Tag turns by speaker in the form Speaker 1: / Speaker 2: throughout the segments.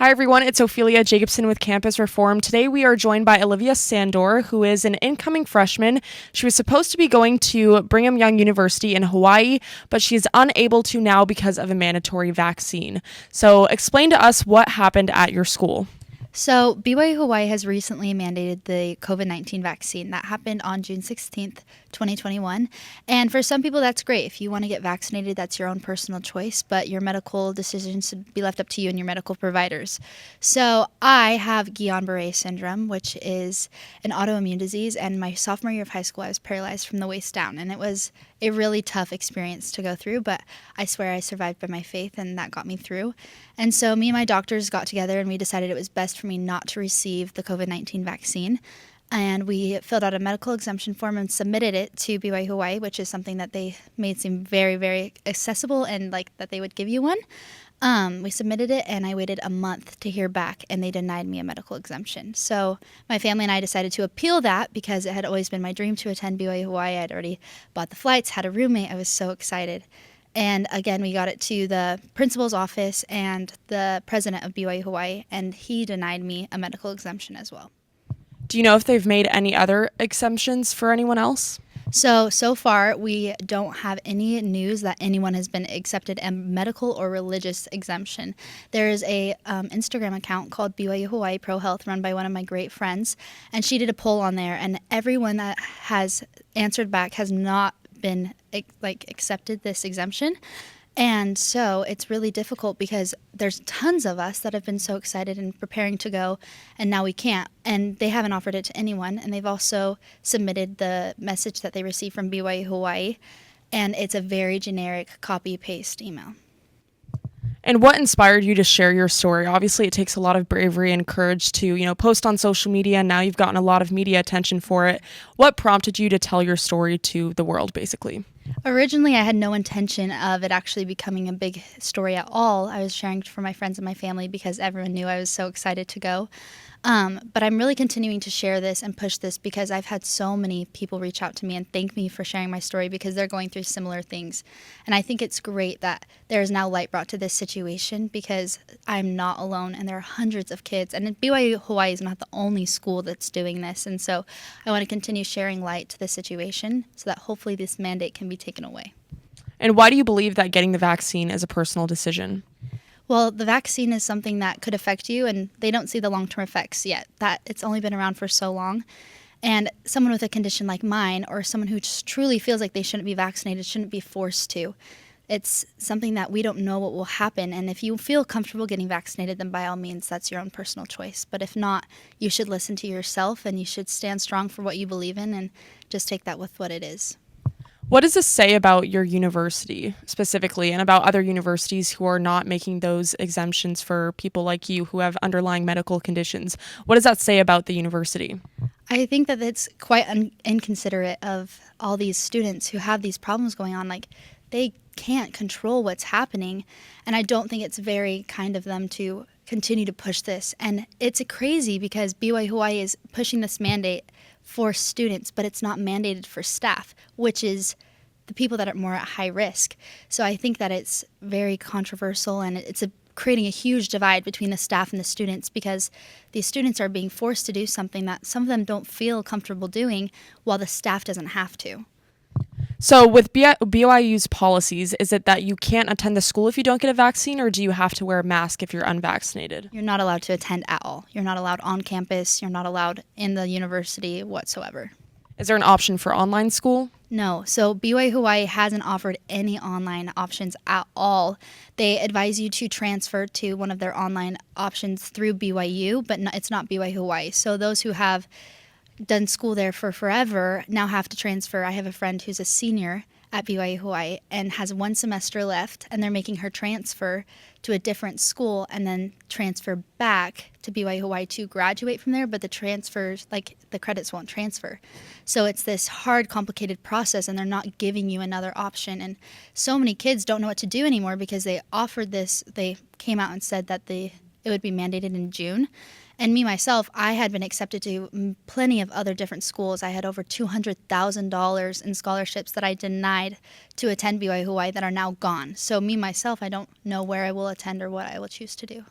Speaker 1: Hi, everyone. It's Ophelia Jacobson with Campus Reform. Today, we are joined by Olivia Sandor, who is an incoming freshman. She was supposed to be going to Brigham Young University in Hawaii, but she is unable to now because of a mandatory vaccine. So, explain to us what happened at your school.
Speaker 2: So, BYU-Hawaii has recently mandated the COVID-19 vaccine. That happened on June 16th, 2021. And for some people, that's great. If you want to get vaccinated, that's your own personal choice, but your medical decisions should be left up to you and your medical providers. So, I have Guillain-Barré syndrome, which is an autoimmune disease, and my sophomore year of high school, I was paralyzed from the waist down, and it was a really tough experience to go through, but I swear I survived by my faith, and that got me through. And so me and my doctors got together, and we decided it was best for me not to receive the COVID-19 vaccine. And we filled out a medical exemption form and submitted it to BYU-Hawaii, which is something that they made seem very, very accessible and like that they would give you one. We submitted it, and I waited a month to hear back, and they denied me a medical exemption. So my family and I decided to appeal that because it had always been my dream to attend BYU-Hawaii. I'd already bought the flights, had a roommate. I was so excited. And again, we got it to the principal's office and the president of BYU-Hawaii, and he denied me a medical exemption as well.
Speaker 1: Do you know if they've made any other exemptions for anyone else?
Speaker 2: So far, we don't have any news that anyone has been accepted a medical or religious exemption. There is a Instagram account called BYU Hawaii Pro Health run by one of my great friends, and she did a poll on there, and everyone that has answered back has not been accepted this exemption. And so it's really difficult because there's tons of us that have been so excited and preparing to go, and now we can't. And they haven't offered it to anyone. And they've also submitted the message that they received from BYU Hawaii, and it's a very generic copy-paste email.
Speaker 1: And what inspired you to share your story? Obviously, it takes a lot of bravery and courage to, post on social media, and now you've gotten a lot of media attention for it. What prompted you to tell your story to the world, basically?
Speaker 2: Originally, I had no intention of it actually becoming a big story at all. I was sharing for my friends and my family because everyone knew I was so excited to go. But I'm really continuing to share this and push this because I've had so many people reach out to me and thank me for sharing my story because they're going through similar things. And I think it's great that there is now light brought to this situation because I'm not alone and there are hundreds of kids. And BYU Hawaii is not the only school that's doing this. And so I want to continue sharing light to the situation so that hopefully this mandate can be taken away.
Speaker 1: And why do you believe that getting the vaccine is a personal decision?
Speaker 2: Well, the vaccine is something that could affect you, and they don't see the long-term effects yet. That it's only been around for so long. And someone with a condition like mine or someone who just truly feels like they shouldn't be vaccinated shouldn't be forced to. It's something that we don't know what will happen. And if you feel comfortable getting vaccinated, then by all means, that's your own personal choice. But if not, you should listen to yourself and you should stand strong for what you believe in and just take that with what it is.
Speaker 1: What does this say about your university specifically and about other universities who are not making those exemptions for people like you who have underlying medical conditions? What does that say about the university?
Speaker 2: I think that it's quite inconsiderate of all these students who have these problems going on. Like, they can't control what's happening, and I don't think it's very kind of them to continue to push this. And it's crazy because BYU Hawaii is pushing this mandate for students, but it's not mandated for staff, which is the people that are more at high risk. So I think that it's very controversial, and it's creating a huge divide between the staff and the students because these students are being forced to do something that some of them don't feel comfortable doing while the staff doesn't have to.
Speaker 1: So with BYU's policies, is it that you can't attend the school if you don't get a vaccine, or do you have to wear a mask if you're unvaccinated?
Speaker 2: You're not allowed to attend at all. You're not allowed on campus. You're not allowed in the university whatsoever.
Speaker 1: Is there an option for online school?
Speaker 2: No. So BYU Hawaii hasn't offered any online options at all. They advise you to transfer to one of their online options through BYU, but it's not BYU Hawaii. So those who have done school there for forever now have to transfer. I have a friend who's a senior at BYU Hawaii and has one semester left, and they're making her transfer to a different school and then transfer back to BYU Hawaii to graduate from there, but the transfers, the credits won't transfer. So it's this hard, complicated process, and they're not giving you another option. And so many kids don't know what to do anymore because they offered this. They came out and said that it would be mandated in June. And me, myself, I had been accepted to plenty of other different schools. I had over $200,000 in scholarships that I denied to attend BYU Hawaii that are now gone. So me, myself, I don't know where I will attend or what I will choose to do.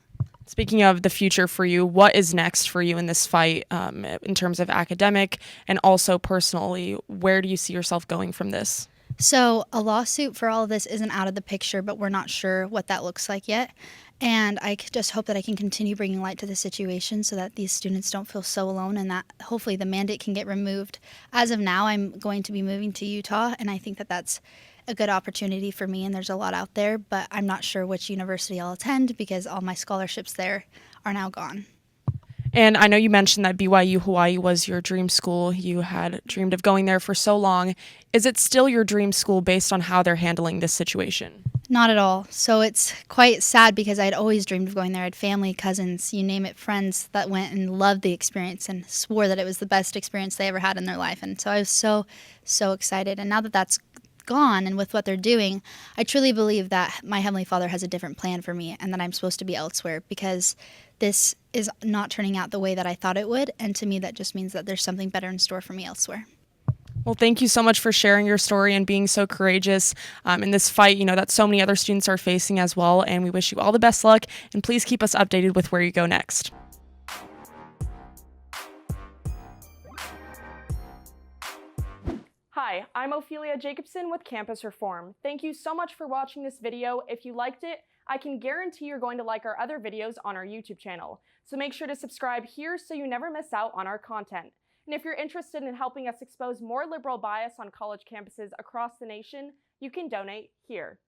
Speaker 1: Speaking of the future for you, what is next for you in this fight in terms of academic and also personally? Where do you see yourself going from this?
Speaker 2: So, a lawsuit for all of this isn't out of the picture, but we're not sure what that looks like yet. And just hope that I can continue bringing light to the situation so that these students don't feel so alone and that hopefully the mandate can get removed. As of now, I'm going to be moving to Utah, and I think that that's a good opportunity for me, and there's a lot out there, but I'm not sure which university I'll attend because all my scholarships there are now gone.
Speaker 1: And I know you mentioned that BYU-Hawaii was your dream school. You had dreamed of going there for so long. Is it still your dream school based on how they're handling this situation?
Speaker 2: Not at all. So it's quite sad because I'd always dreamed of going there. I had family, cousins, you name it, friends that went and loved the experience and swore that it was the best experience they ever had in their life. And so I was so excited. And now that that's gone and with what they're doing, I truly believe that my Heavenly Father has a different plan for me and that I'm supposed to be elsewhere because this is not turning out the way that I thought it would. And to me, that just means that there's something better in store for me elsewhere.
Speaker 1: Well, thank you so much for sharing your story and being so courageous in this fight, that so many other students are facing as well. And we wish you all the best luck. And please keep us updated with where you go next. Hi, I'm Ophelia Jacobson with Campus Reform. Thank you so much for watching this video. If you liked it, I can guarantee you're going to like our other videos on our YouTube channel. So make sure to subscribe here so you never miss out on our content. And if you're interested in helping us expose more liberal bias on college campuses across the nation, you can donate here.